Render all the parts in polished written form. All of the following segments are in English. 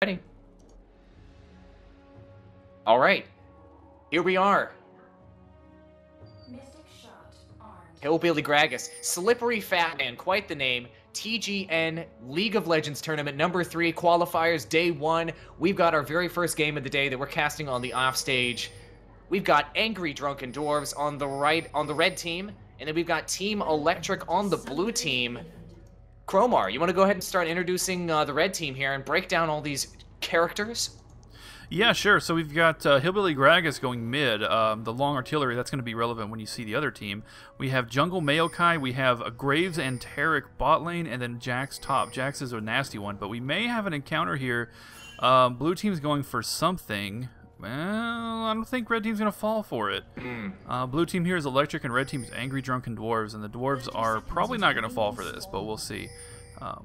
Ready. All right. Here we are. Hillbilly Gragas, Slippery Fat Man, quite the name. TGN League of Legends Tournament number 3 qualifiers, day 1. We've got our very first game of the day that we're casting on the offstage. We've got Angry Drunken Dwarves on the right, on the red team, and then we've got Team Electric on the blue team. Cromar, you want to go ahead and start introducing the red team here and break down all these characters? Yeah, sure. So we've got Hillbilly Gragas going mid. The long artillery, that's going to be relevant when you see the other team. We have Jungle Maokai, we have Graves and Tarek bot lane, and then Jax top. Jax is a nasty one, but we may have an encounter here. Blue team's going for something. Well, I don't think red team's going to fall for it. Blue team here is Electric, and red team is Angry Drunken Dwarves, and the Dwarves are probably not going to fall for this, but we'll see. Oh,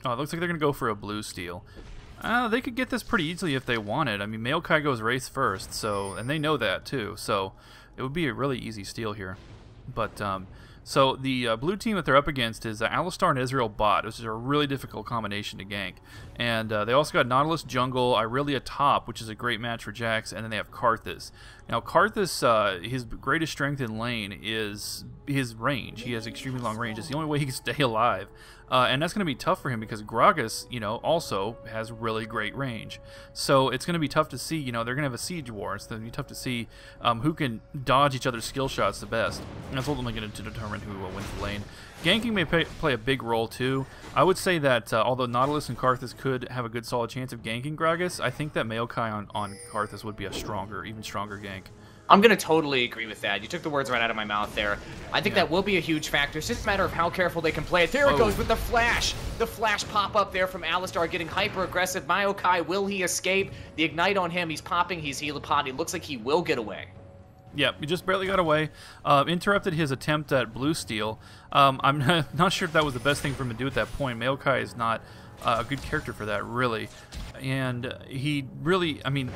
it looks like they're going to go for a blue steal. They could get this pretty easily if they wanted. I mean, Maokai goes race first, so, and they know that too, so it would be a really easy steal here. But so the blue team that they're up against is Alistar and Ezreal bot, which is a really difficult combination to gank. And they also got Nautilus jungle, Irelia top, which is a great match for Jax, and then they have Karthus. Now Karthus, his greatest strength in lane is his range. He has extremely long range. It's the only way he can stay alive. And that's going to be tough for him because Gragas, you know, also has really great range. So it's going to be tough to see, you know, they're going to have a siege war. It's going to be tough to see who can dodge each other's skill shots the best. And that's ultimately going to determine who wins the lane. Ganking may play a big role too. I would say that although Nautilus and Karthus could have a good solid chance of ganking Gragas, I think that Maokai on Karthus would be a stronger, even stronger gank. I'm going to totally agree with that. You took the words right out of my mouth there. I think that will be a huge factor. It's just a matter of how careful they can play it. There it goes with the flash. The flash pop up there from Alistar getting hyper aggressive. Maokai, will he escape? The ignite on him, he's popping, he's helipod. It looks like he will get away. Yeah, he just barely got away. Interrupted his attempt at blue steal. I'm not sure if that was the best thing for him to do at that point. Maokai is not a good character for that, really. And he really, I mean,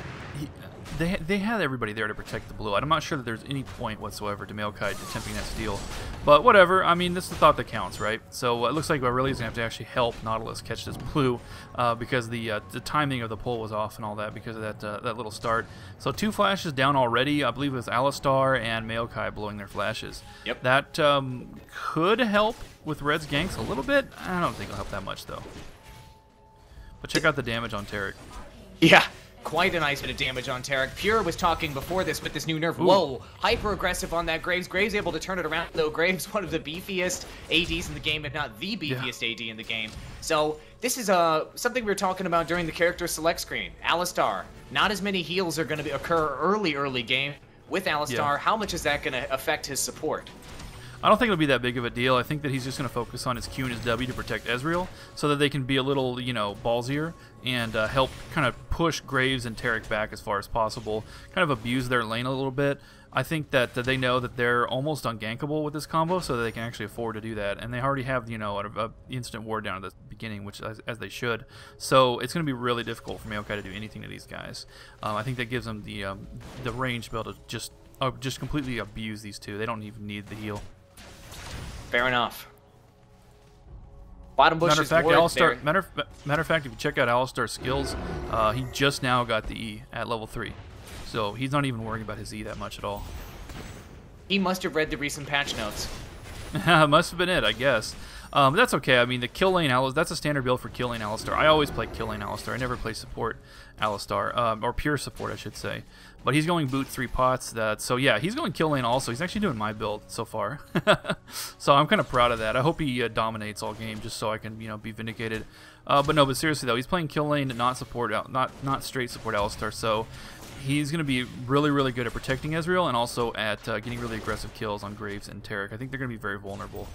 they had everybody there to protect the blue. I'm not sure that there's any point whatsoever to Maokai attempting that steal. But whatever, I mean, this is the thought that counts, right? So it looks like Aurelia's going to have to actually help Nautilus catch this blue because the timing of the pull was off and all that because of that little start. So 2 flashes down already. I believe it was Alistar and Maokai blowing their flashes. Yep. That could help with Red's ganks a little bit. I don't think it'll help that much, though. But check out the damage on Tarek. Yeah. Quite a nice bit of damage on Tarek. Pure was talking before this with this new nerf. Ooh. Whoa, hyper aggressive on that Graves. Graves able to turn it around though. Graves, one of the beefiest ADs in the game, if not the beefiest AD in the game. So this is something we were talking about during the character select screen. Alistar, not as many heals are going to occur early game with Alistar. Yeah. How much is that going to affect his support? I don't think it'll be that big of a deal. I think that he's just going to focus on his Q and his W to protect Ezreal so that they can be a little, you know, ballsier and help kind of push Graves and Tarek back as far as possible, kind of abuse their lane a little bit. I think that they know that they're almost ungankable with this combo so that they can actually afford to do that. And they already have, you know, a instant ward down at the beginning, which as they should. So it's going to be really difficult for Maokai to do anything to these guys. I think that gives them the range to be able to just completely abuse these two. They don't even need the heal. Fair enough. Bottom bush matter is matter of fact, if you check out Alistar's skills, he just now got the E at level 3. So he's not even worrying about his E that much at all. He must have read the recent patch notes. Must have been it, I guess. But that's okay. I mean, the kill lane Alistar, that's a standard build for kill lane Alistar. I always play kill lane Alistar. I never play support Alistar, or pure support, I should say. But he's going boot 3 pots. So yeah, he's going kill lane also. He's actually doing my build so far. So I'm kind of proud of that. I hope he dominates all game just so I can, you know, be vindicated. But seriously though, he's playing kill lane, not support, not straight support Alistar. So he's going to be really, really good at protecting Ezreal and also at getting really aggressive kills on Graves and Tarek. I think they're going to be very vulnerable.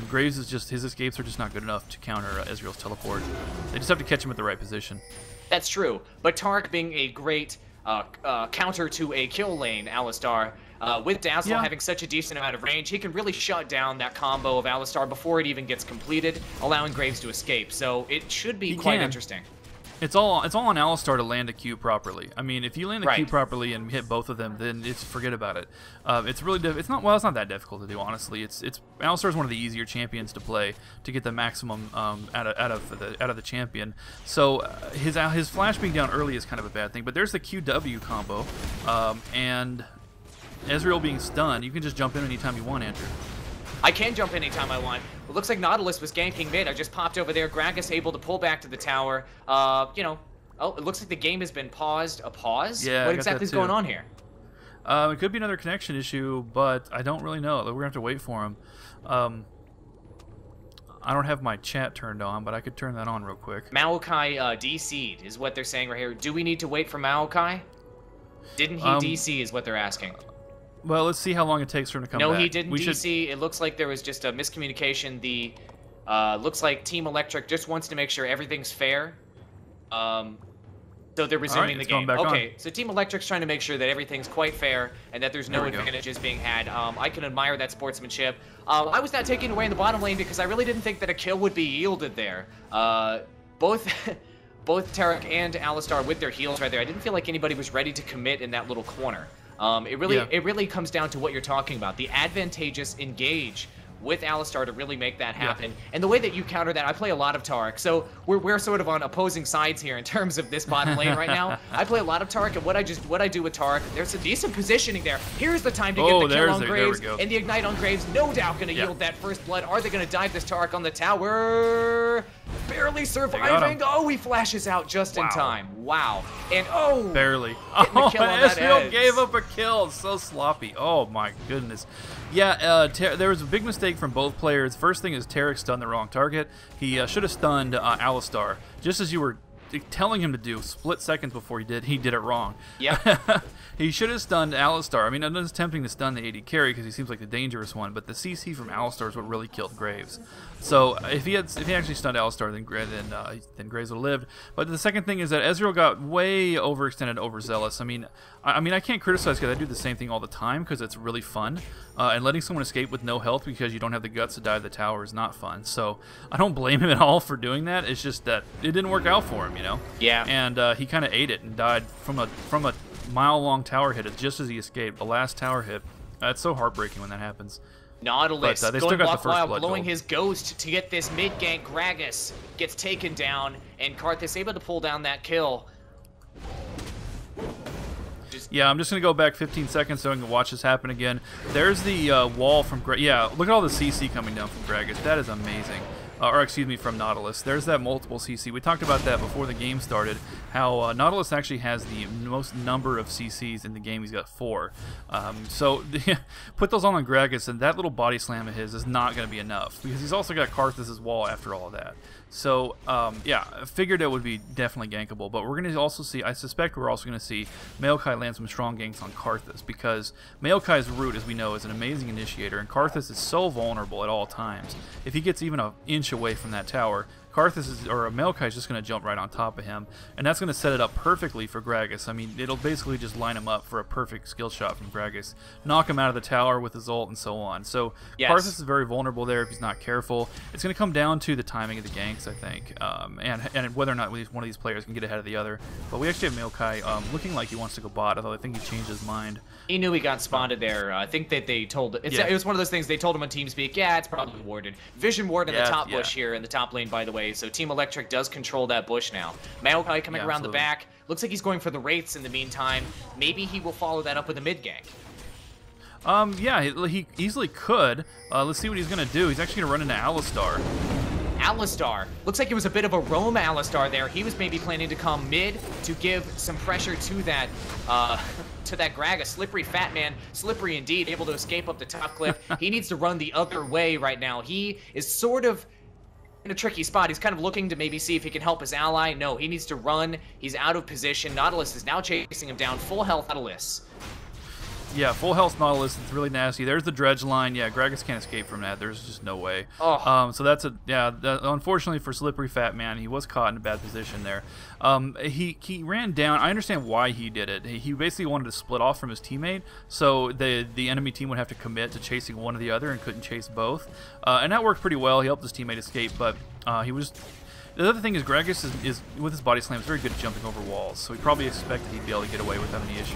Graves is just, his escapes are just not good enough to counter Ezreal's teleport. They just have to catch him at the right position. That's true. But Tarek being a great counter to a kill lane Alistar, with Dazzle having such a decent amount of range, he can really shut down that combo of Alistar before it even gets completed, allowing Graves to escape. So it should be quite interesting. It's all on Alistar to land a Q properly. I mean, if you land the Q Right. properly and hit both of them, then forget about it. It's really it's not that difficult to do, honestly. Alistar is one of the easier champions to play to get the maximum out of the champion. So his flash being down early is kind of a bad thing. But there's the QW combo, and Ezreal being stunned. You can just jump in anytime you want, Andrew. I can jump anytime I want. It looks like Nautilus was ganking mid. I just popped over there. Gragas able to pull back to the tower. You know, oh, it looks like the game has been paused. A pause? Yeah, What exactly is going on here? It could be another connection issue, but I don't really know. We're gonna have to wait for him. I don't have my chat turned on, but I could turn that on real quick. Maokai DC'd is what they're saying right here. Do we need to wait for Maokai? Didn't he DC is what they're asking. Well, let's see how long it takes for him to come back. No, he didn't DC. It looks like there was just a miscommunication. Looks like Team Electric just wants to make sure everything's fair. So they're resuming the game. Okay, so Team Electric's trying to make sure that everything's quite fair and that there's no advantages being had. I can admire that sportsmanship. I was not taken away in the bottom lane because I really didn't think that a kill would be yielded there. Both Tarek and Alistar with their heals right there. I didn't feel like anybody was ready to commit in that little corner. It really comes down to what you're talking about. The advantageous engage with Alistar to really make that happen. And the way that you counter that, I play a lot of Tarek, so we're sort of on opposing sides here in terms of this bottom lane right now. I play a lot of Tarek, and what I do with Tarek, there's a decent positioning there. Here's the time to get the kill on Graves, and the ignite on Graves, no doubt going to yield that first blood. Are they going to dive this Tarek on the tower? Barely surviving. Oh, he flashes out just in time. Wow. And barely. Ezreal gave up a kill. So sloppy. Oh my goodness. Yeah, there was a big mistake from both players. First thing is Tarek stunned the wrong target. He should have stunned Alistar, just as you were telling him to do. Split seconds before he did it wrong. Yeah. He should have stunned Alistar. I mean, it's tempting to stun the AD carry because he seems like the dangerous one, but the CC from Alistar is what really killed Graves. So if he actually stunned Alistar, then Graves would have lived. But the second thing is that Ezreal got way overextended, overzealous. I mean, I can't criticize because I do the same thing all the time because it's really fun. And letting someone escape with no health because you don't have the guts to dive the tower is not fun. So I don't blame him at all for doing that. It's just that it didn't work out for him, you know? Yeah. And he kind of ate it and died from a mile-long tower hit just as he escaped. The last tower hit. It's so heartbreaking when that happens. Nautilus but, they still got the first blood blowing gold. His ghost to get this mid gank. Gragas gets taken down, and Karthus able to pull down that kill. Yeah, I'm just going to go back 15 seconds so I can watch this happen again. There's the wall from Gragas. Yeah, look at all the CC coming down from Gragas. That is amazing. Or excuse me, from Nautilus. There's that multiple CC. We talked about that before the game started, how Nautilus actually has the most number of CCs in the game. He's got 4. So put those on Gragas, and that little body slam of his is not going to be enough, because he's also got Karthus' wall after all of that. So, yeah, I figured it would be definitely gankable, but we're going to also see, I suspect we're also going to see Maokai land some strong ganks on Karthus, because Maokai's root, as we know, is an amazing initiator, and Karthus is so vulnerable at all times. If he gets even an inch away from that tower, Maokai is just going to jump right on top of him, and that's going to set it up perfectly for Gragas. I mean, it'll basically just line him up for a perfect skill shot from Gragas, knock him out of the tower with his ult, and so on. So yes. Karthus is very vulnerable there if he's not careful. It's going to come down to the timing of the ganks, I think, and whether or not one of these players can get ahead of the other. But we actually have Maokai looking like he wants to go bot, although I think he changed his mind. He knew he got spotted there. I think that they told it was one of those things they told him on TeamSpeak. Yeah, it's probably warded. Vision ward in the top bush here in the top lane, by the way. So Team Electric does control that bush now. Maokai coming around the back. Looks like he's going for the Wraiths in the meantime. Maybe he will follow that up with a mid gank. Yeah, he easily could. Let's see what he's going to do. He's actually going to run into Alistar. Alistar. Looks like it was a bit of a roam Alistar there. He was maybe planning to come mid to give some pressure to that Gragas. Slippery fat man. Slippery indeed. Able to escape up the top cliff. He needs to run the other way right now. He is sort of in a tricky spot. He's kind of looking to maybe see if he can help his ally. No, he needs to run. He's out of position. Nautilus is now chasing him down. Full health Nautilus. Yeah, full health Nautilus. It's really nasty. There's the dredge line. Yeah, Gragas can't escape from that. There's just no way. Oh. So that's unfortunately for Slippery Fat Man, he was caught in a bad position there. He ran down. I understand why he did it. He basically wanted to split off from his teammate, so the enemy team would have to commit to chasing one or the other and couldn't chase both. And that worked pretty well. He helped his teammate escape, but he was. The other thing is Gragas is with his body slam is very good at jumping over walls, so he probably expected he'd be able to get away without any issue.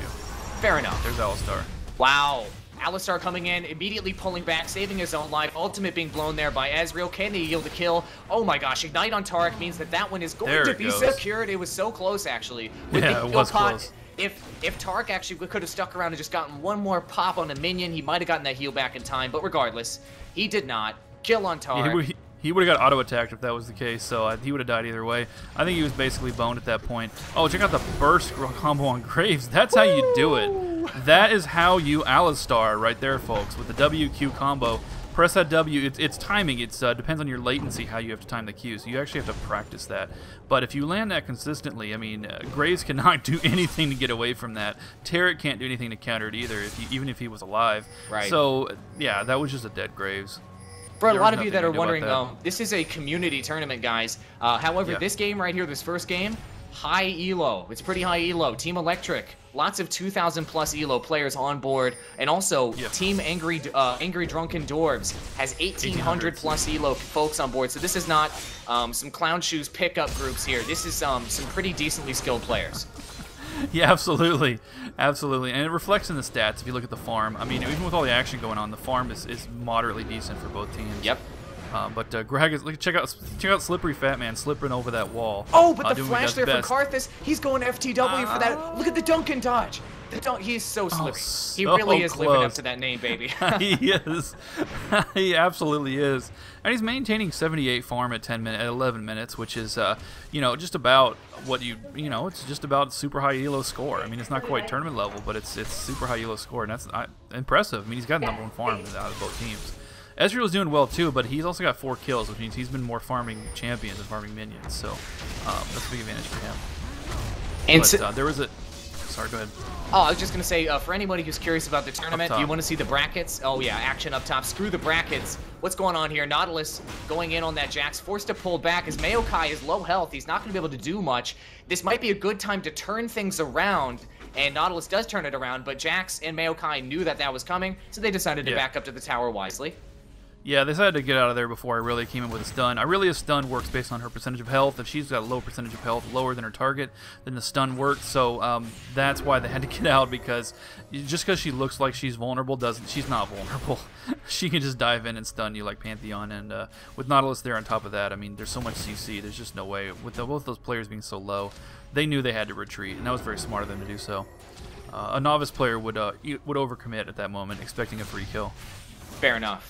Fair enough. There's Alistar. Wow. Alistar coming in, immediately pulling back, saving his own life. Ultimate being blown there by Ezreal. Can they yield a kill? Oh my gosh, Ignite on Taric means that one is going to be secured. It was so close, actually. Yeah, it was close. If Taric actually could have stuck around and just gotten one more pop on a minion, he might have gotten that heal back in time. But regardless, he did not. Kill on Taric. Yeah, he would have got auto-attacked if that was the case, so he would have died either way. I think he was basically boned at that point. Oh, check out the burst combo on Graves. That's how you do it. That is how you Alistar right there, folks, with the WQ combo. Press that W. It's timing. It depends on your latency how you have to time the Q, so you actually have to practice that. But if you land that consistently, I mean, Graves cannot do anything to get away from that. Taric can't do anything to counter it either, even if he was alive. Right. So, yeah, that was just a dead Graves. For a lot of you that are wondering, this is a community tournament, guys. However, this game right here, this first game, high elo. It's pretty high elo. Team Electric, lots of 2,000 plus elo players on board, and also Team Angry Drunken Dwarves has 1,800 plus elo folks on board. So this is not some clown shoes pickup groups here. This is some pretty decently skilled players. Yeah, absolutely. Absolutely. And it reflects in the stats if you look at the farm. I mean, even with all the action going on, the farm is moderately decent for both teams. Yep. But Gragas, check out Slippery Fat Man slipping over that wall. Oh, but the flash there from Karthus, he's going FTW for that. Look at the Duncan dodge. He's so slippery. He really is living up to that name, baby. He is. He absolutely is. And he's maintaining 78 farm at 11 minutes, which is, you know, just about what it's just about super high elo score. I mean, it's not quite tournament level, but it's super high elo score, and that's impressive. I mean, he's got #1 farm out of both teams. Ezreal's doing well too, but he's also got 4 kills, which means he's been more farming champions than farming minions. So that's a big advantage for him. And but, there was a. Sorry, go ahead. Oh, I was just going to say, for anybody who's curious about the tournament, you want to see the brackets? Oh, yeah, action up top. Screw the brackets. What's going on here? Nautilus going in on that Jax, forced to pull back as Maokai is low health. He's not going to be able to do much. This might be a good time to turn things around, and Nautilus does turn it around, but Jax and Maokai knew that was coming, so they decided to back up to the tower wisely. Yeah, they decided to get out of there before Irelia came in with a stun. Irelia's stun works based on her percentage of health. If she's got a low percentage of health, lower than her target, then the stun works. So that's why they had to get out, because just because she looks like she's vulnerable she's not vulnerable. She can just dive in and stun you like Pantheon. And with Nautilus there on top of that, I mean, there's so much CC. There's just no way. With both those players being so low, they knew they had to retreat, and that was very smart of them to do so. A novice player would overcommit at that moment, expecting a free kill. Fair enough.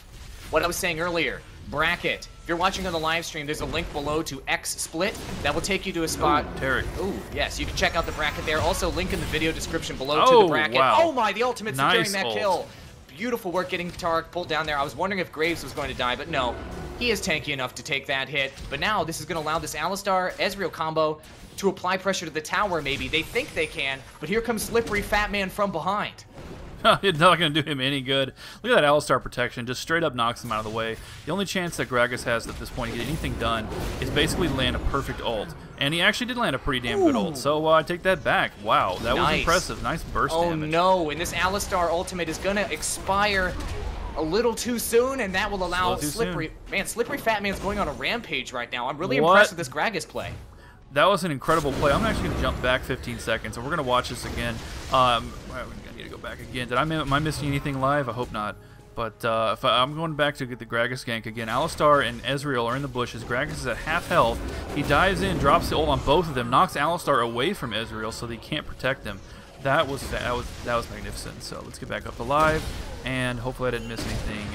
What I was saying earlier, bracket. If you're watching on the live stream, there's a link below to XSplit that will take you to a spot. Ooh, Taric. Ooh, yes, you can check out the bracket there. Also, link in the video description below to the bracket. Wow. Oh my, the ultimate securing that kill. Beautiful work getting Taric pulled down there. I was wondering if Graves was going to die, but no. He is tanky enough to take that hit. But now this is going to allow this Alistar-Ezreal combo to apply pressure to the tower, maybe. They think they can, but here comes Slippery Fat Man from behind. It's not going to do him any good. Look at that Alistar protection. Just straight up knocks him out of the way. The only chance that Gragas has at this point to get anything done is basically land a perfect ult. And he actually did land a pretty damn good ult. So I take that back. Wow, that was impressive. Nice burst damage. Oh no, and this Alistar ultimate is going to expire a little too soon, and that will allow Slippery... Man, Slippery Fat Man's going on a rampage right now. I'm really impressed with this Gragas play. That was an incredible play. I'm actually going to jump back 15 seconds, and we're going to watch this again. I need to go back again. Am I missing anything live? I hope not. But I'm going back to get the Gragas gank again. Alistar and Ezreal are in the bushes. Gragas is at half health. He dives in, drops the ult on both of them, knocks Alistar away from Ezreal so they can't protect him. That was magnificent. So let's get back up to live, and hopefully I didn't miss anything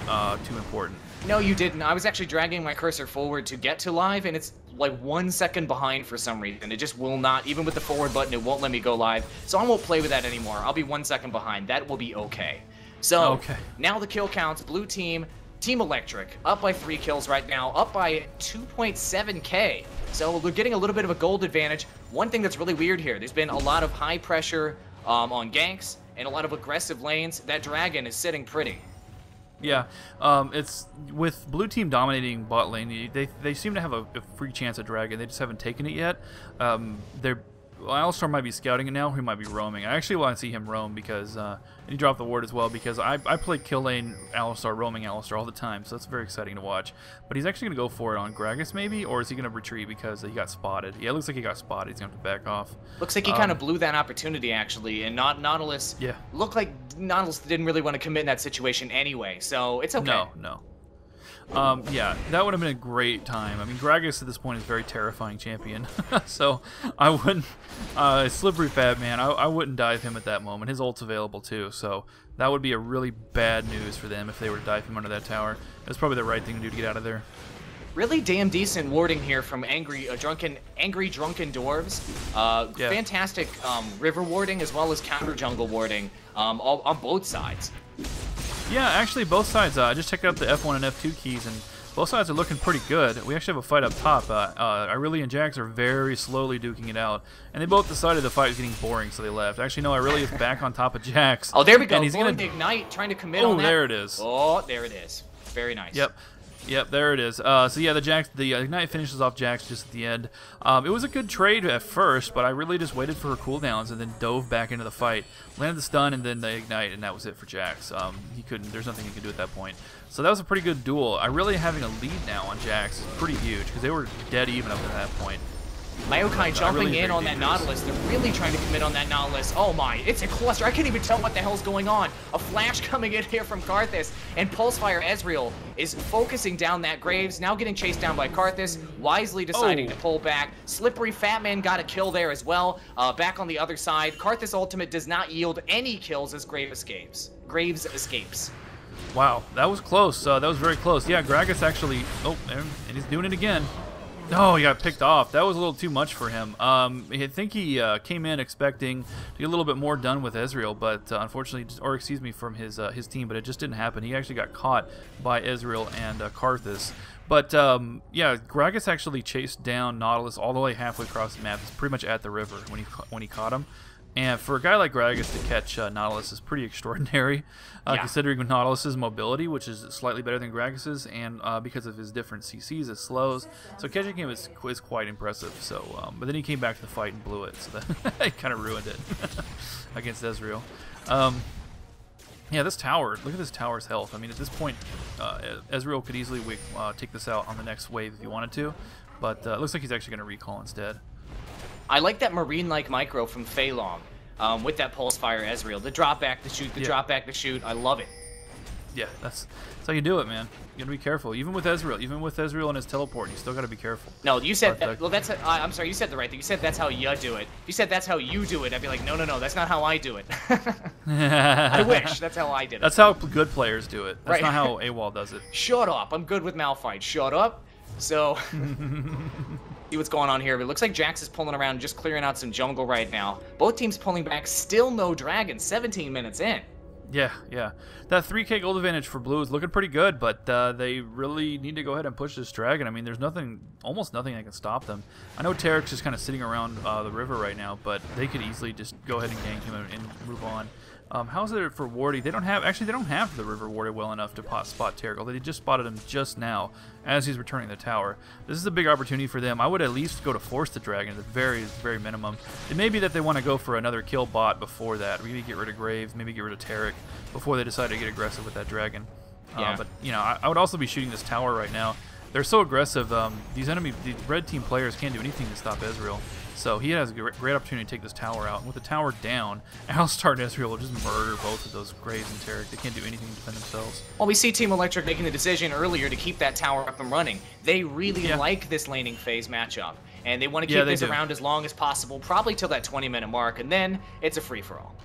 too important. No, you didn't. I was actually dragging my cursor forward to get to live, and it's like 1 second behind for some reason. It just will not, even with the forward button, it won't let me go live. So I won't play with that anymore. I'll be 1 second behind. That will be okay. So now the kill counts. Blue team, Team Electric, up by 3 kills right now, up by 2.7k. So we're getting a little bit of a gold advantage. One thing that's really weird here, there's been a lot of high pressure on ganks and a lot of aggressive lanes. That dragon is sitting pretty. Yeah, it's with blue team dominating bot lane. They seem to have a free chance at dragon. They just haven't taken it yet. Alistar might be scouting it now. He might be roaming. I actually want to see him roam because and he dropped the ward as well because I play kill lane Alistar, roaming Alistar all the time, so that's very exciting to watch. But he's actually going to go for it on Gragas maybe, or is he going to retreat because he got spotted? Yeah, it looks like he got spotted. He's going to have to back off. Looks like he kind of blew that opportunity actually, and Nautilus. Yeah. Looked like Nautilus didn't really want to commit in that situation anyway, so it's okay. No. Yeah, that would have been a great time. I mean, Gragas at this point is a very terrifying champion, so I wouldn't. Slippery Fat Man, I wouldn't dive him at that moment. His ult's available too, so that would be a really bad news for them if they were to dive him under that tower. That's probably the right thing to do to get out of there. Really damn decent warding here from angry drunken dwarves. Yeah. Fantastic river warding as well as counter jungle warding on both sides. Yeah, actually, both sides. I just checked out the F1 and F2 keys, and both sides are looking pretty good. We actually have a fight up top. Irelia and Jax are very slowly duking it out, and they both decided the fight was getting boring, so they left. Actually, no, Irelia is back on top of Jax. Oh, there we go. And he's going gonna to ignite, trying to commit on that. Oh, there it is. Oh, there it is. Very nice. Yep, there it is. So yeah, the Ignite finishes off Jax just at the end. It was a good trade at first, but I really just waited for her cooldowns and then dove back into the fight. Landed the stun and then the Ignite, and that was it for Jax. There's nothing he could do at that point. So that was a pretty good duel. Irelia having a lead now on Jax is pretty huge because they were dead even up to that point. Maokai jumping in on that Nautilus. They're really trying to commit on that Nautilus. Oh my, it's a cluster. I can't even tell what the hell's going on. A flash coming in here from Karthus, and Pulsefire Ezreal is focusing down that Graves, now getting chased down by Karthus, wisely deciding to pull back. Slippery Fat Man got a kill there as well. Back on the other side, Karthus ultimate does not yield any kills as Graves escapes. Wow, that was close. That was very close. Yeah, Gragas actually... Oh, and he's doing it again. No, he got picked off. That was a little too much for him. I think he came in expecting to get a little bit more done with Ezreal, but unfortunately, from his team, but it just didn't happen. He actually got caught by Ezreal and Karthus. But yeah, Gragas actually chased down Nautilus all the way halfway across the map. He's pretty much at the river when he caught him. And for a guy like Gragas to catch Nautilus is pretty extraordinary, considering Nautilus's mobility, which is slightly better than Gragas's, and because of his different CCs, it slows. So catching him is quite impressive. So, but then he came back to the fight and blew it, so that kind of ruined it against Ezreal. Yeah, this tower, look at this tower's health. I mean, at this point, Ezreal could easily take this out on the next wave if he wanted to, but it looks like he's actually going to recall instead. I like that marine-like micro from Fei Long with that Pulsefire Ezreal. The drop back, the shoot, drop back, the shoot. I love it. Yeah, that's how you do it, man. You gotta be careful. Even with Ezreal and his teleport, you still gotta be careful. No, you said that, well, that's I'm sorry, you said the right thing. You said that's how you do it. If you said that's how you do it, I'd be like, no, that's not how I do it. I wish that's how I did it. That's how good players do it. That's right. Not how Awall does it. Shut up. I'm good with Malphite. Shut up. So, see what's going on here. But it looks like Jax is pulling around, just clearing out some jungle right now. Both teams pulling back. Still no dragon. 17 minutes in. Yeah. That 3k gold advantage for blue is looking pretty good, but they really need to go ahead and push this dragon. I mean, there's almost nothing that can stop them. I know Tarek's just kind of sitting around the river right now, but they could easily just go ahead and gank him and move on. How's it for Wardy? They don't have the river warded well enough to spot Tarek, although they just spotted him just now as he's returning the tower. This is a big opportunity for them. I would at least go to force the dragon at the very, very minimum. It may be that they want to go for another kill bot before that. Maybe get rid of Graves, maybe get rid of Tarek before they decide to get aggressive with that dragon. Yeah. But, you know, I would also be shooting this tower right now. They're so aggressive. These red team players can't do anything to stop Ezreal. So he has a great opportunity to take this tower out. And with the tower down, Alistar and Ezreal will just murder both of those Graves and Tarek. They can't do anything to defend themselves. Well, we see Team Electric making the decision earlier to keep that tower up and running. They really like this laning phase matchup. And they want to keep this around as long as possible, probably till that 20-minute mark. And then it's a free-for-all.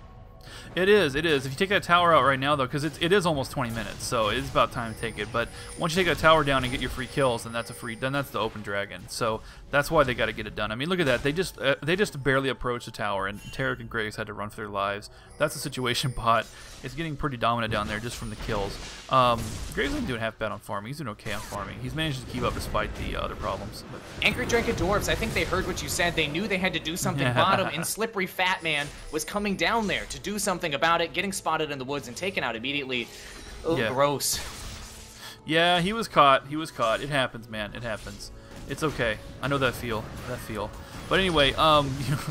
It is. If you take that tower out right now, though, because it is almost 20 minutes, so it is about time to take it. But once you take that tower down and get your free kills, then that's the open dragon. So that's why they got to get it done. I mean, look at that. They just barely approached the tower, and Tarek and Graves had to run for their lives. That's the situation bot. It's getting pretty dominant down there just from the kills. Graves isn't doing half bad on farming. He's doing okay on farming. He's managed to keep up despite the other problems. But. Angry Drunken Dwarves, I think they heard what you said. They knew they had to do something bottom, and Slippery Fat Man was coming down there to do something about it, getting spotted in the woods and taken out immediately. Oh, gross. Yeah, he was caught. It happens, man. It happens. It's okay. I know that feel. But anyway,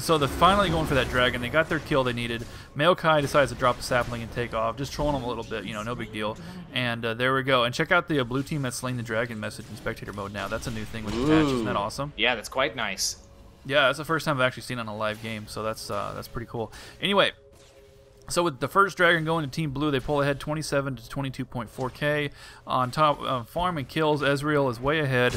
so they're finally going for that dragon. They got their kill they needed. Maokai decides to drop the sapling and take off, just trolling them a little bit, no big deal. And there we go. And check out the blue team that's slain the dragon message in spectator mode now. That's a new thing with the patch. Isn't that awesome? Yeah, that's quite nice. Yeah, that's the first time I've actually seen it on a live game, so that's pretty cool. Anyway, so with the first dragon going to Team Blue, they pull ahead 27 to 22.4k. On top, farm and kills, Ezreal is way ahead.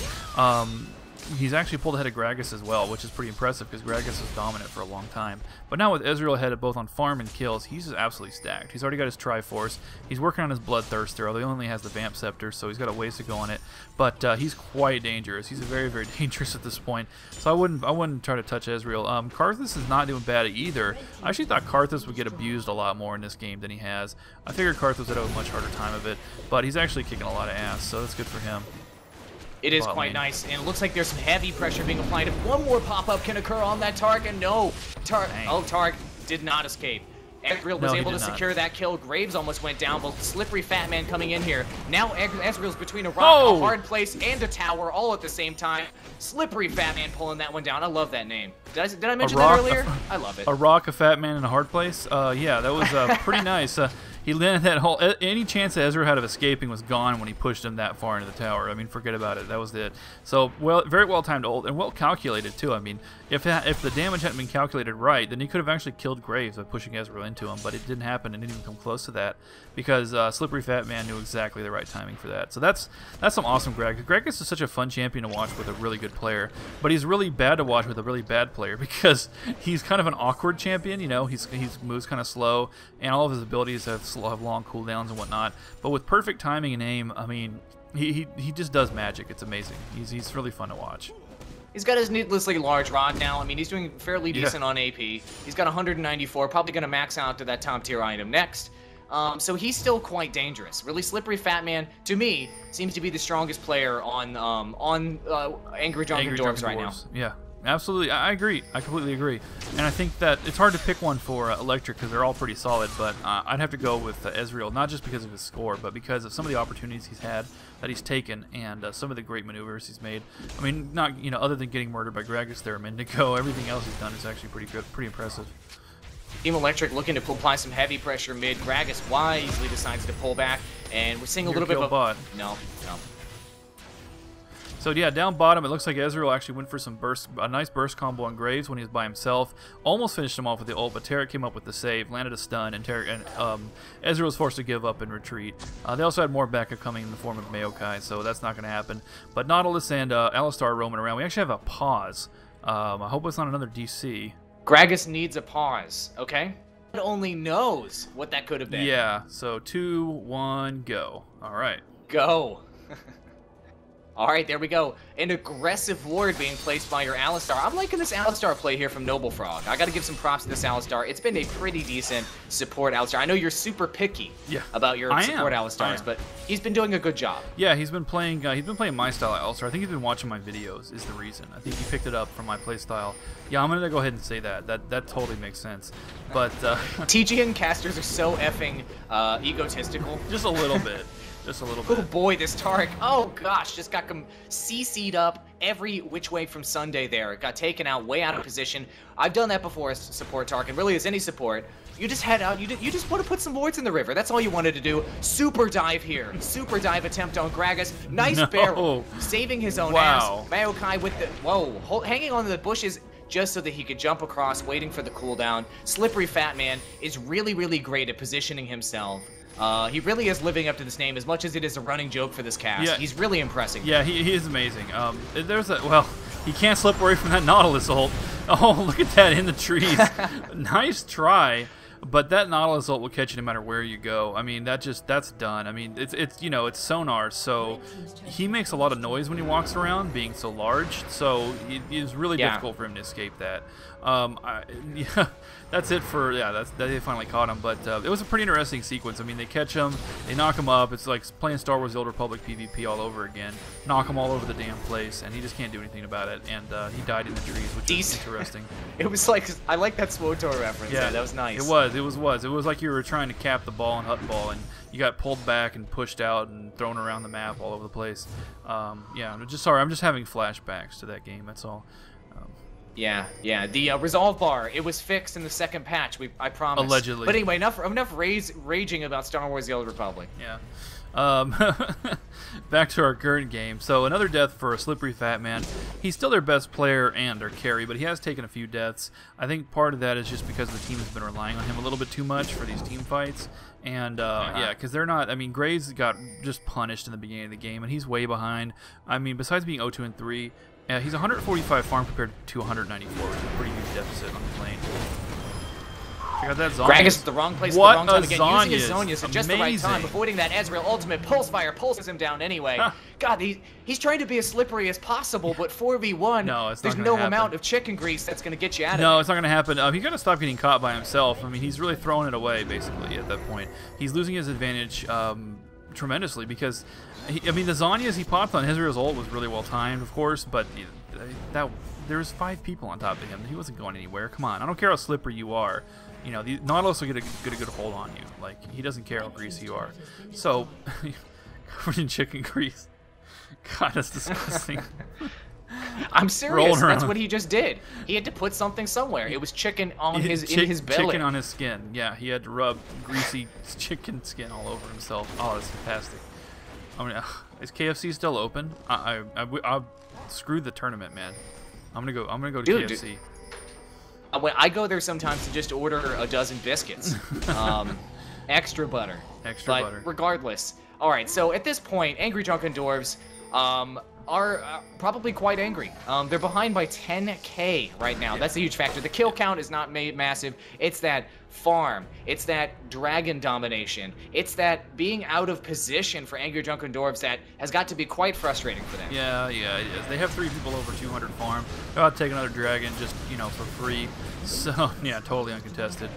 He's actually pulled ahead of Gragas as well, which is pretty impressive because Gragas was dominant for a long time. But now with Ezreal ahead of both on farm and kills, he's just absolutely stacked. He's already got his Triforce. He's working on his Bloodthirster, although he only has the Vamp Scepter, so he's got a ways to go on it. But he's quite dangerous. He's very, very dangerous at this point. So I wouldn't try to touch Ezreal. Karthus is not doing bad either. I actually thought Karthus would get abused a lot more in this game than he has. I figured Karthus would have a much harder time of it, but he's actually kicking a lot of ass, so that's good for him. It is quite nice, and it looks like there's some heavy pressure being applied. If one more pop-up can occur on that Targ, and no, Targ did not escape. Ezreal was able to secure that kill. Graves almost went down, but Slippery Fat Man coming in here. Now Ezreal's between a rock, a hard place, and a tower all at the same time. Slippery Fat Man pulling that one down. I love that name. Did I mention that earlier? I love it. A rock, a fat man, and a hard place? Yeah, that was pretty nice. He landed that whole... Any chance that Ezreal had of escaping was gone when he pushed him that far into the tower. I mean, forget about it. That was it. So, very well-timed ult, and well-calculated, too. I mean, if the damage hadn't been calculated right, then he could have actually killed Graves by pushing Ezreal into him, but it didn't happen and didn't even come close to that because Slippery Fat Man knew exactly the right timing for that. So that's some awesome Gragas. Gragas is such a fun champion to watch with a really good player, but he's really bad to watch with a really bad player because he's kind of an awkward champion, he moves kind of slow, and all of his abilities have long cooldowns and whatnot. But with perfect timing and aim, I mean, he just does magic. It's amazing. He's really fun to watch. He's got his needlessly large rod now. I mean, he's doing fairly decent on AP. He's got 194, probably going to max out to that top tier item next. So he's still quite dangerous. Really, Slippery Fat Man, to me, seems to be the strongest player on Angry Drunken Dwarves right now. Yeah. Absolutely, I agree. I completely agree. And I think that it's hard to pick one for Electric because they're all pretty solid, but I'd have to go with Ezreal, not just because of his score, but because of some of the opportunities he's had that he's taken and some of the great maneuvers he's made. I mean, not other than getting murdered by Gragas there a minute ago, everything else he's done is actually pretty good, pretty impressive. Team Electric looking to apply some heavy pressure mid. Gragas wisely decides to pull back, and we're seeing a little bit of a... bot. No. So yeah, down bottom, it looks like Ezreal actually went for a nice burst combo on Graves when he was by himself. Almost finished him off with the ult, but Taric came up with the save, landed a stun, and Ezreal was forced to give up and retreat. They also had more backup coming in the form of Maokai, so that's not going to happen. But Nautilus and Alistar are roaming around. We actually have a pause. I hope it's not another DC. Gragas needs a pause, okay? God only knows what that could have been. Yeah, so 2, 1, go. All right. Go. All right, there we go. An aggressive ward being placed by your Alistar. I'm liking this Alistar play here from Noble Frog. I got to give some props to this Alistar. It's been a pretty decent support Alistar. I know you're super picky about your support Alistars, but he's been doing a good job. Yeah, he's been playing my style Alistar. I think he's been watching my videos is the reason. I think he picked it up from my play style. Yeah, I'm gonna go ahead and say that. That totally makes sense. But TGN casters are so effing egotistical. Just a little bit. Just a little bit. Oh boy, this Tark. Oh gosh, just got CC'd up every which way from Sunday there. It got taken out, way out of position. I've done that before as support Tark, and really as any support. You just head out, you just want to put some wards in the river. That's all you wanted to do. Super dive here. Super dive attempt on Gragas. Nice barrel. Saving his own ass. Maokai with the, hanging on to the bushes just so that he could jump across, waiting for the cooldown. Slippery Fat Man is really, really great at positioning himself. He really is living up to this name as much as it is a running joke for this cast. Yeah. He's really impressing. Yeah, he is amazing. He can't slip away from that Nautilus ult. Oh, look at that in the trees. Nice try. But that Nautilus ult will catch you no matter where you go. I mean, that's done. I mean, it's sonar, so he makes a lot of noise when he walks around, being so large. So it is really difficult for him to escape that. That's it for they finally caught him. But it was a pretty interesting sequence. I mean, they catch him, they knock him up. It's like playing Star Wars: The Old Republic PvP all over again. Knock him all over the damn place, and he just can't do anything about it. And he died in the trees, which is interesting. It was like, I like that SWOTOR reference. Yeah, that was nice. It was like you were trying to cap the ball in Hut Ball, and you got pulled back and pushed out and thrown around the map all over the place. Yeah, I'm just having flashbacks to that game. That's all. Yeah, yeah. The resolve bar, it was fixed in the second patch. I promise. Allegedly. But anyway, enough raging about Star Wars: The Old Republic. Yeah. Back to our current game. So another death for a Slippery Fat Man. He's still their best player and their carry, but he has taken a few deaths. I think part of that is just because the team has been relying on him a little bit too much for these team fights. And yeah, because they're not. I mean, Graves got just punished in the beginning of the game, and he's way behind. I mean, besides being 0-2 and 3. He's 145 farm compared to 294, which is a pretty huge deficit on the lane. Check out that Zanya. Gragas is the wrong place at the wrong time again. Using his Zonias at just the right time, avoiding that Ezreal ultimate pulse fire, pulses him down anyway. God, he's trying to be as slippery as possible, but 4v1, no, it's not there's no amount of chicken grease that's going to get you out of it. No, it's not going to happen. He's got to stop getting caught by himself. I mean, he's really throwing it away, basically, at that point. He's losing his advantage tremendously because, I mean, the Zanyas he popped on Ezreal's ult was really well timed, of course, but there was 5 people on top of him. He wasn't going anywhere. Come on, I don't care how slippery you are. You know, the Nautilus will get a good hold on you. Like, he doesn't care how greasy you are. So, covered in chicken grease. God, that's disgusting. I'm serious. That's what he just did. He had to put something somewhere. It was chicken on in his belly. Chicken on his skin. Yeah, he had to rub greasy chicken skin all over himself. Oh, that's fantastic. I mean, is KFC still open? I screwed the tournament, man. I'm gonna go to KFC. Dude. When I go there sometimes to just order a dozen biscuits, extra butter. Extra butter. Regardless, all right. So at this point, angry Drunken Dwarves are probably quite angry. They're behind by 10K right now. That's a huge factor. The kill count is not massive. It's that farm. It's that dragon domination. It's that being out of position for angry Drunken Dwarves that has got to be quite frustrating for them. Yeah, yeah, it is. They have 3 people over 200 farm. They're about to take another dragon just, you know, for free. So, yeah, totally uncontested.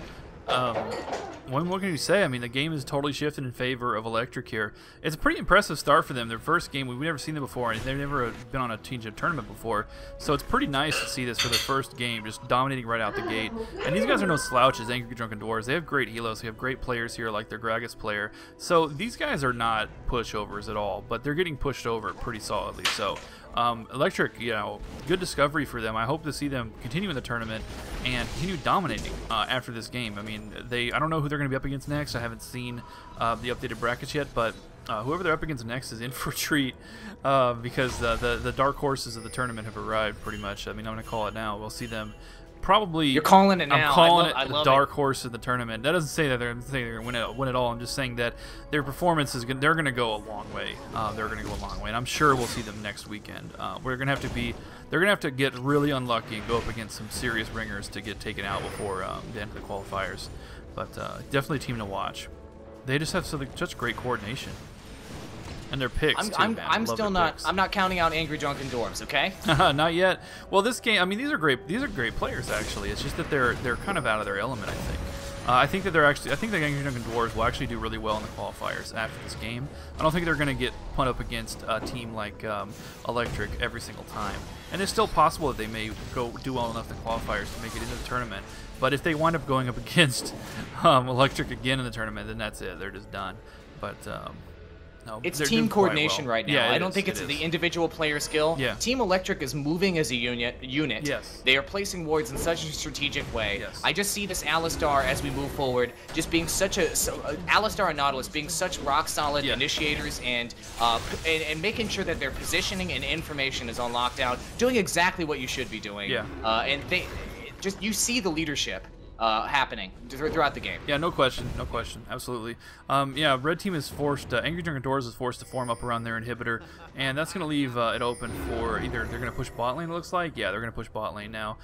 What can you say? I mean, the game is totally shifted in favor of Electric here. It's a pretty impressive start for them. Their first game, we've never seen them before, and they've never been on a TGN tournament before. So it's pretty nice to see this for their first game, just dominating right out the gate. And these guys are no slouches, Angry Drunken Dwarves. They have great helos. They have great players here, like their Gragas player. So these guys are not pushovers at all, but they're getting pushed over pretty solidly. So Electric, you know, good discovery for them. I hope to see them continue in the tournament and continue dominating after this game. I mean, I don't know who they're going to be up against next. I haven't seen the updated brackets yet, but whoever they're up against next is in for a treat because the dark horses of the tournament have arrived pretty much. I mean, I'm going to call it now. We'll see them probably. You're calling it now. I'm calling it the dark horse of the tournament. That doesn't say that they're going to win it all. I'm just saying that their performance is they're going to go a long way. They're going to go a long way, and I'm sure we'll see them next weekend. They're going to have to get really unlucky and go up against some serious ringers to get taken out before the end of the qualifiers. But definitely a team to watch. They just have such great coordination. And their picks, I'm not counting out angry Drunken Dwarves, okay? Not yet. Well, this game, I mean, these are great players actually. It's just that they're kind of out of their element, I think. I think that the Angry Drunken Dwarves will actually do really well in the qualifiers after this game. I don't think they're going to get put up against a team like Electric every single time. And it's still possible that they may do well enough in the qualifiers to make it into the tournament. But if they wind up going up against Electric again in the tournament, then that's it. They're just done. But no, it's team coordination right now. Yeah, I don't think it's the individual player skill. Yeah. Team Electric is moving as a unit. Yes. They are placing wards in such a strategic way. Yes. I just see this Alistar as we move forward, just being Alistar and Nautilus being such rock solid initiators and making sure that their positioning and information is on lockdown, doing exactly what you should be doing. Yeah. And you see the leadership happening throughout the game. Yeah, no question, absolutely. Yeah, red team is forced. Angry Drunken Dwarves is forced to form up around their inhibitor, and that's going to leave it open for either they're going to push bot lane. It looks like, yeah, they're going to push bot lane now.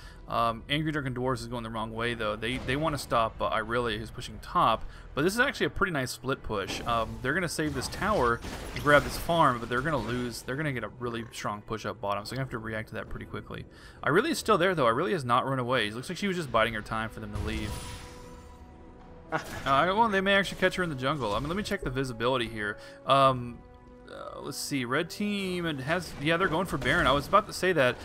Angry Drunken Dwarves is going the wrong way though. They want to stop Irelia, who's pushing top, but this is actually a pretty nice split push. They're going to save this tower and grab this farm, but they're going to lose. They're going to get a really strong push up bottom, so they're going to have to react to that pretty quickly. Irelia is still there though. Irelia has not run away. It looks like she was just biding her time for them to leave. Well, they may actually catch her in the jungle. I mean, let me check the visibility here. let's see. Red team and yeah, they're going for Baron. I was about to say that.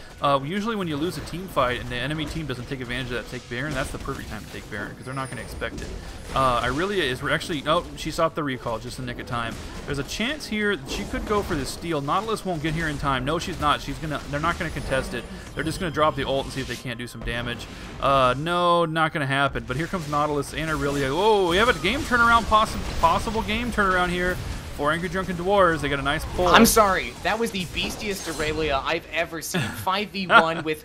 Usually when you lose a team fight and the enemy team doesn't take advantage of that, take Baron. That's the perfect time to take Baron because they're not going to expect it. Irelia is actually. Oh, she stopped the recall just in the nick of time. There's a chance here that she could go for this steal. Nautilus won't get here in time. No, she's not. They're not gonna contest it. They're just gonna drop the ult and see if they can't do some damage. No, not gonna happen. But here comes Nautilus and Irelia. Whoa, we have a game turnaround, possible game turnaround here for Angry Drunken Dwarves. They got a nice pull. I'm sorry, that was the beastiest Irelia I've ever seen. 5v1 with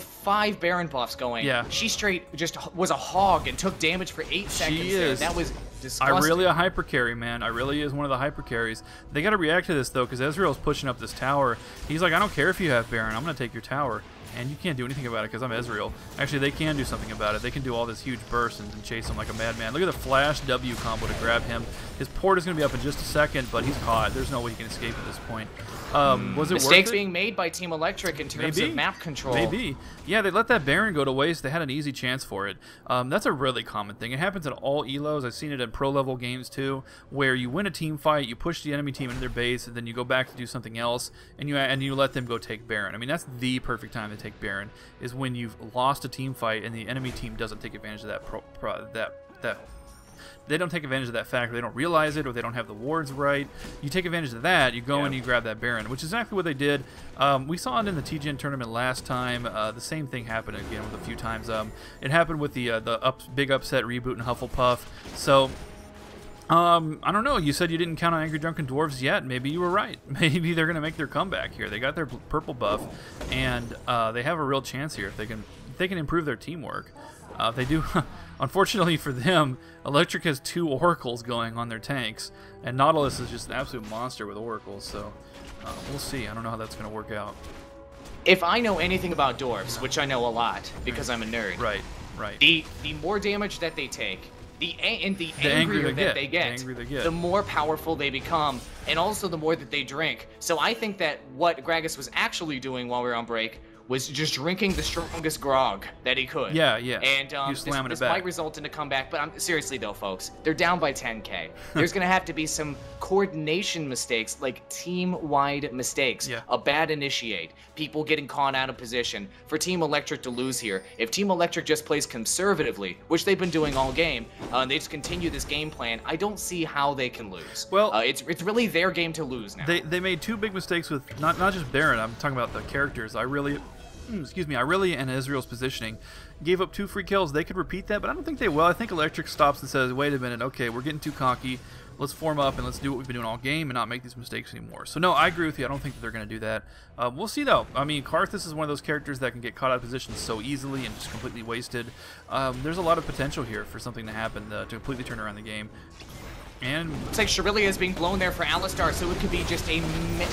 five Baron buffs going. Yeah. She straight just was a hog and took damage for 8 seconds. She is. There. That was disgusting. Irelia hyper carry, man. Irelia is one of the hyper carries. They got to react to this though, because Ezreal's pushing up this tower. He's like, I don't care if you have Baron. I'm gonna take your tower. And you can't do anything about it because I'm Ezreal. Actually, they can do something about it. They can do all this huge burst and chase him like a madman. Look at the flash W combo to grab him. His port is going to be up in just a second, but he's caught. There's no way he can escape at this point. Was it Mistakes worth it? being made by Team Electric in terms of map control. Maybe. Yeah, they let that Baron go to waste. They had an easy chance for it. That's a really common thing. It happens in all elos. I've seen it in pro-level games too, where you win a team fight, you push the enemy team into their base, and then you go back to do something else, and you let them go take Baron. I mean, that's the perfect time to take Baron, is when you've lost a team fight and the enemy team doesn't take advantage of that they don't take advantage of that fact, or they don't realize it, or they don't have the wards right. You take advantage of that, you go and you grab that Baron, which is exactly what they did. We saw it in the TGN tournament last time. The same thing happened again with a few times. It happened with the big upset reboot in Hufflepuff. So I don't know. You said you didn't count on Angry Drunken Dwarves yet. Maybe you were right. Maybe they're going to make their comeback here. They got their purple buff, and they have a real chance here if they can improve their teamwork. They do. Unfortunately for them, Electric has 2 oracles going on their tanks, and Nautilus is just an absolute monster with oracles. So we'll see. I don't know how that's going to work out. If I know anything about dwarves, which I know a lot because I'm a nerd, right. The more damage that they take, the angrier that they get, the more powerful they become, and also the more that they drink. So I think that what Gragas was actually doing while we were on break was just drinking the strongest grog that he could. Yeah. And this might result in a comeback, but seriously though, folks, they're down by 10k. There's going to have to be some coordination mistakes, like team-wide mistakes. Yeah. A bad initiate, people getting caught out of position for Team Electric to lose here. If Team Electric just plays conservatively, which they've been doing all game, and they just continue this game plan, I don't see how they can lose. Well, it's really their game to lose now. They made 2 big mistakes with not just Baron. I'm talking about the characters. Irelia and Ezreal's positioning. Gave up 2 free kills. They could repeat that, but I don't think they will. I think Electric stops and says, wait a minute, okay, we're getting too cocky. Let's form up and let's do what we've been doing all game and not make these mistakes anymore. So no, I agree with you. I don't think that they're going to do that. We'll see though. I mean, Karthus is one of those characters that can get caught out of position so easily and just completely wasted. There's a lot of potential here for something to happen to completely turn around the game. And looks like Shirilia is being blown there for Alistar, so it could be just a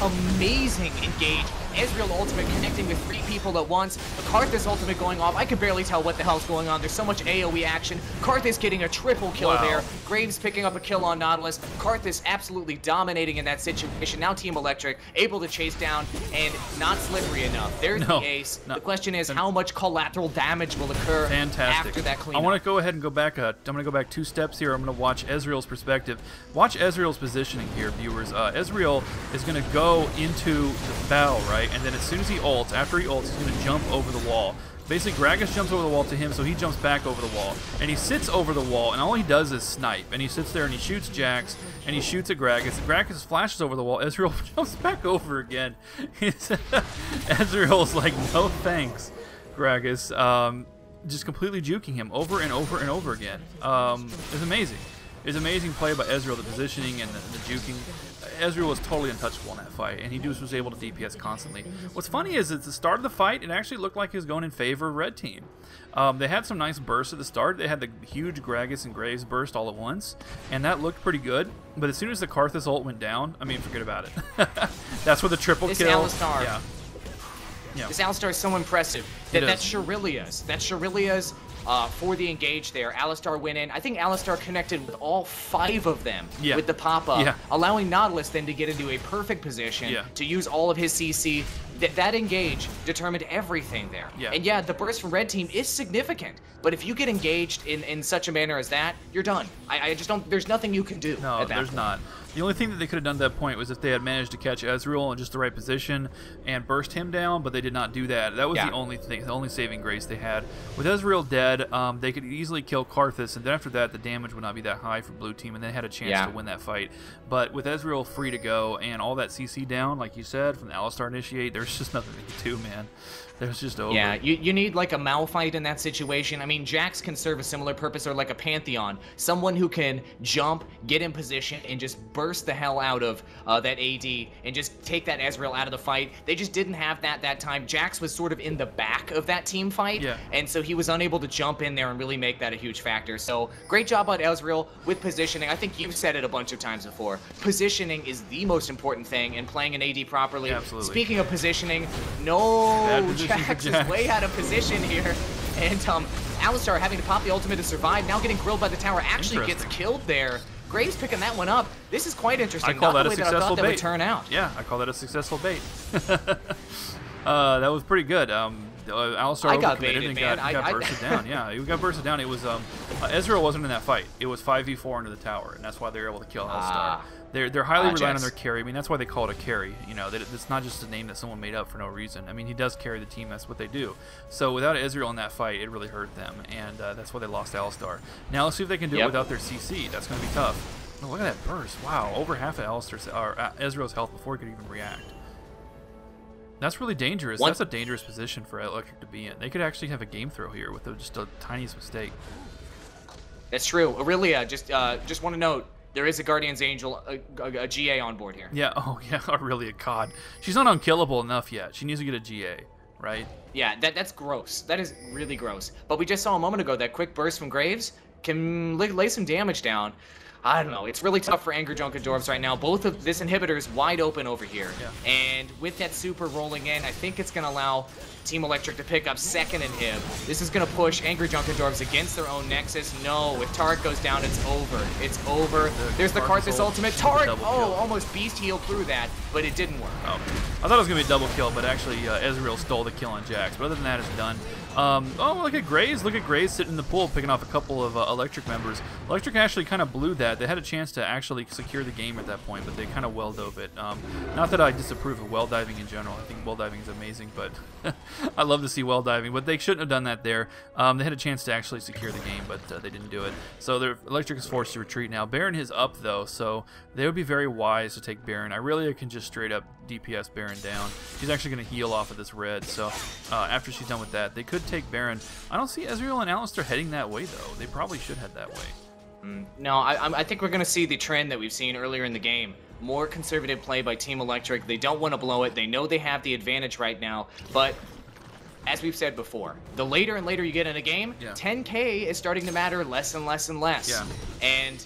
amazing engage. Ezreal ultimate connecting with 3 people at once. The Karthus ultimate going off. I can barely tell what the hell's going on. There's so much AoE action. Karthus getting a triple kill there. Graves picking up a kill on Nautilus. Karthus absolutely dominating in that situation. Now Team Electric able to chase down and not slippery enough. There's the ace. The question is how much collateral damage will occur after that cleanup. I want to go ahead and go back. I'm going to go back 2 steps here. I'm going to watch Ezreal's perspective. Watch Ezreal's positioning here, viewers. Ezreal is going to go into the bow, right? And then as soon as he ults, after he ults, he's going to jump over the wall. Basically, Gragas jumps over the wall to him, so he jumps back over the wall. And he sits over the wall, and all he does is snipe. And he sits there and he shoots Jax, and he shoots at Gragas. And Gragas flashes over the wall. Ezreal jumps back over again. Ezreal's like, no thanks, Gragas. Just completely juking him over and over and over again. It's amazing. It's amazing play by Ezreal, the positioning and the juking. Ezreal was totally untouchable in that fight, and he just was able to DPS constantly. What's funny is at the start of the fight, it actually looked like he was going in favor of Red Team. They had some nice bursts at the start. They had the huge Gragas and Graves burst all at once, and that looked pretty good. But as soon as the Karthus ult went down, I mean, forget about it. That's where the triple kill. Alistar. Yeah. This Alistar is so impressive. That's Shirilia's. That's Shirilia's for the engage there. Alistar went in. I think Alistar connected with all 5 of them with the pop-up, allowing Nautilus then to get into a perfect position to use all of his CC. That engage determined everything there. And yeah, the burst from Red Team is significant, but if you get engaged in such a manner as that, you're done. I just don't, there's nothing you can do. No, there's not. The only thing that they could have done at that point was if they had managed to catch Ezreal in just the right position and burst him down, but they did not do that. That was the only thing, the only saving grace they had. With Ezreal dead, they could easily kill Karthus, and then after that, the damage would not be that high for blue team, and they had a chance to win that fight. But with Ezreal free to go and all that CC down, like you said, from the Alistar initiate, there's just nothing they could do, man. There's just over. Yeah, you need like a Malphite in that situation. I mean, Jax can serve a similar purpose, or like a Pantheon. Someone who can jump, get in position, and just burst the hell out of that AD and just take that Ezreal out of the fight. They just didn't have that time. Jax was sort of in the back of that team fight, and so he was unable to jump in there and really make that a huge factor. So great job on Ezreal with positioning. I think you've said it a bunch of times before. Positioning is the most important thing in playing an AD properly. Absolutely. Speaking of positioning, no, Jax is way out of position here. And Alistar having to pop the ultimate to survive, now getting grilled by the tower, actually gets killed there. Graves picking that one up. This is quite interesting. I call that a successful successful bait. bait. Would turn out. Yeah, I call that a successful bait. That was pretty good. Alistar overcommitted and got bursted down. Yeah, he got bursted down. It was Ezreal wasn't in that fight. It was 5v4 into the tower, and that's why they were able to kill Alistar. They're highly reliant on their carry. I mean, that's why they call it a carry. You know, it's not just a name that someone made up for no reason. I mean, he does carry the team. That's what they do. So without Ezreal in that fight, it really hurt them, and that's why they lost Alistar. Now let's see if they can do it without their CC. That's going to be tough. Oh, look at that burst! Wow, over half of Ezreal's health before he could even react. That's really dangerous. That's a dangerous position for Electric to be in. They could actually have a game throw here with just a tiniest mistake. That's true. Aurelia, just want to note, there is a Guardian's Angel, a GA on board here. Yeah, oh yeah, Aurelia, God. She's not unkillable enough yet. She needs to get a GA, right? Yeah, that's gross. That is really gross. But we just saw a moment ago that quick burst from Graves can lay some damage down. I don't know. It's really tough for Angry Drunken Dwarves right now. Both of this inhibitor is wide open over here. Yeah. And with that super rolling in, I think it's going to allow Team Electric to pick up second inhib. This is going to push Angry Drunken Dwarves against their own Nexus. No, if Taric goes down, it's over. It's over. There's the Karthus ultimate. Taric, almost beast healed through that, but it didn't work. Oh. I thought it was going to be a double kill, but actually Ezreal stole the kill on Jax. But other than that, it's done. Oh, look at Graves. Look at Graves sitting in the pool picking off a couple of Electric members. Electric actually kind of blew that. They had a chance to actually secure the game at that point, but they kind of well dove it. Not that I disapprove of well diving in general. I think well diving is amazing, but I love to see well diving. But they shouldn't have done that there. They had a chance to actually secure the game, but they didn't do it. So their Electric is forced to retreat now. Baron is up, though, so they would be very wise to take Baron. Aurelia can just straight up DPS Baron down. She's actually going to heal off of this red, so after she's done with that, they could take Baron. I don't see Ezreal and Alistar heading that way, though. They probably should head that way. No, I think we're going to see the trend that we've seen earlier in the game. More conservative play by Team Electric. They don't want to blow it. They know they have the advantage right now, but as we've said before, the later and later you get in a game, 10K is starting to matter less and less and less. Yeah. And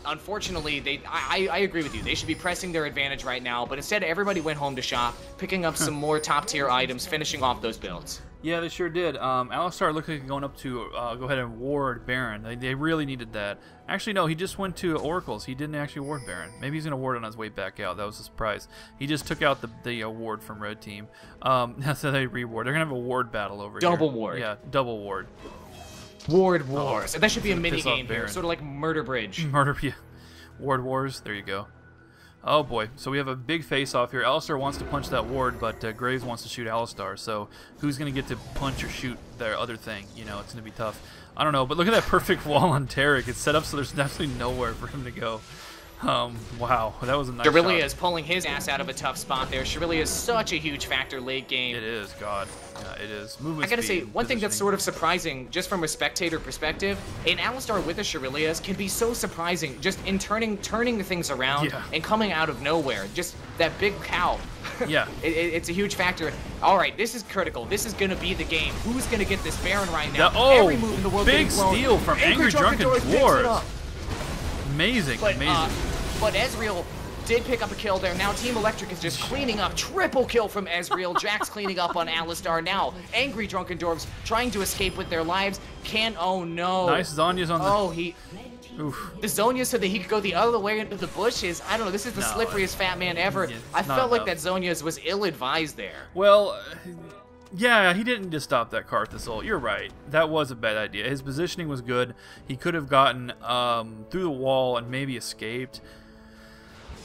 unfortunately, I agree with you. They should be pressing their advantage right now, but instead everybody went home to shop, picking up some more top-tier items, finishing off those builds. Yeah, they sure did. Alistar looked like going up to go ahead and ward Baron. They really needed that. Actually, no, he just went to Oracles. He didn't actually ward Baron. Maybe he's going to ward on his way back out. That was a surprise. He just took out the ward from Red Team. So they reward. They're going to have a ward battle over here. Double ward. Yeah, double ward. Ward Wars. That should be a mini game here, sort of like Murder Bridge. Ward Wars. There you go. Oh boy, so we have a big face-off here. Alistar wants to punch that ward, but Graves wants to shoot Alistar, so who's going to get to punch or shoot their other thing? You know, it's going to be tough. I don't know, but look at that perfect wall on Taric. It's set up so there's definitely nowhere for him to go. Wow, that was a nice shot. Aurelia is pulling his ass out of a tough spot there. Aurelia is such a huge factor late game. It is, God. Yeah, it is. Movement I gotta speed, say, one thing that's sort of surprising, just from a spectator perspective, an Alistar with a Aurelia's can be so surprising, just in turning things around and coming out of nowhere. Just that big cow. Yeah. It's a huge factor. All right, this is critical. This is gonna be the game. Who's gonna get this Baron right now? Every move in the world big steal from Angry Drunken Dwarves. Amazing, amazing. But Ezreal did pick up a kill there. Now Team Electric is just cleaning up. Triple kill from Ezreal. Jax cleaning up on Alistar. Now Angry Drunken Dwarves trying to escape with their lives. Oh no. Nice Zonya's on the... Oh, the Zonya so that he could go the other way into the bushes. I don't know. This is the slipperiest fat man ever. I felt like that Zonya's was ill-advised there. Well... Yeah, he didn't just stop that Karthus ult. You're right. That was a bad idea. His positioning was good. He could have gotten through the wall and maybe escaped.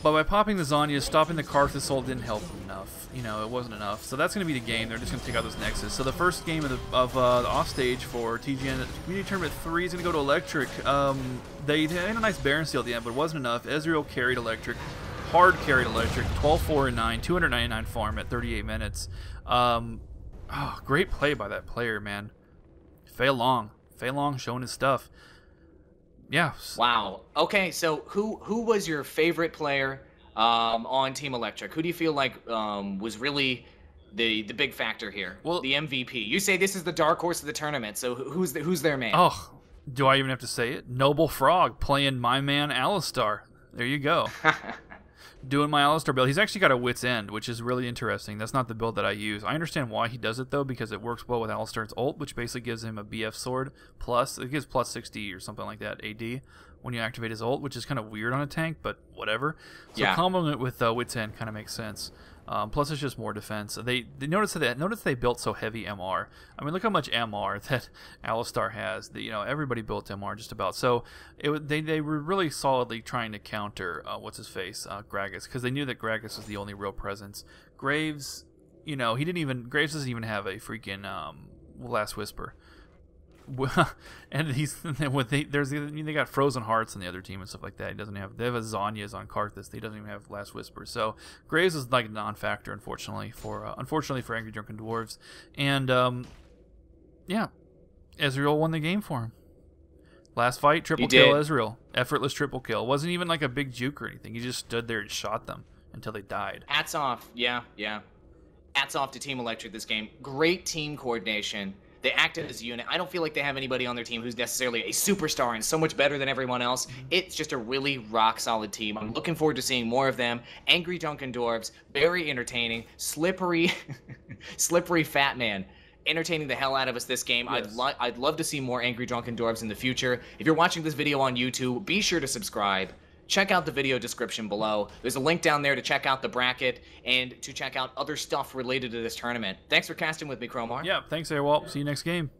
But by popping the Zanyas, stopping the Karthus ult didn't help enough. You know, it wasn't enough. So that's going to be the game. They're just going to take out this Nexus. So the first game of the offstage for TGN Community Tournament 3 is going to go to Electric. They had a nice Baron Seal at the end, but it wasn't enough. Ezreal carried Electric. Hard carried Electric. 12-4-9, 299 farm at 38 minutes. Great play by that player, man. Fei Long showing his stuff. Yeah. Wow. Okay, so who was your favorite player on Team Electric? Who do you feel like was really the big factor here? Well, the MVP. You say this is the dark horse of the tournament. So who's their man? Oh, do I even have to say it? Noble Frog playing my man Alistar. There you go. Doing my Alistar build. He's actually got a Wit's End, which is really interesting. That's not the build that I use. I understand why he does it, though, because it works well with Alistar's ult, which basically gives him a BF sword plus. It gives plus 60 or something like that AD when you activate his ult, which is kind of weird on a tank, but whatever. So comboing it with Wit's End kind of makes sense. Plus, it's just more defense. They notice they built so heavy MR. I mean, look how much MR that Alistar has. Everybody built MR just about. So they were really solidly trying to counter what's his face, Gragas, because they knew that Gragas was the only real presence. Graves, Graves doesn't even have a freaking Last Whisper. And they got Frozen Hearts on the other team and stuff like that. They have a Zanyas on Karthus. He doesn't even have Last Whisper. So Graves is like a non-factor, unfortunately for Angry Drunken Dwarves. And Ezreal won the game for him. Last fight, triple kill Ezreal, effortless triple kill. Wasn't even like a big juke or anything. He just stood there and shot them until they died. Hats off, yeah. Hats off to Team Electric this game. Great team coordination. They acted as a unit. I don't feel like they have anybody on their team who's necessarily a superstar and so much better than everyone else. It's just a really rock-solid team. I'm looking forward to seeing more of them. Angry Drunken Dwarves, very entertaining. Slippery Fat Man, entertaining the hell out of us this game. Yes. I'd love to see more Angry Drunken Dwarves in the future. If you're watching this video on YouTube, be sure to subscribe. Check out the video description below. There's a link down there to check out the bracket and to check out other stuff related to this tournament. Thanks for casting with me, Cromar. Yeah, thanks, Awall. See you next game.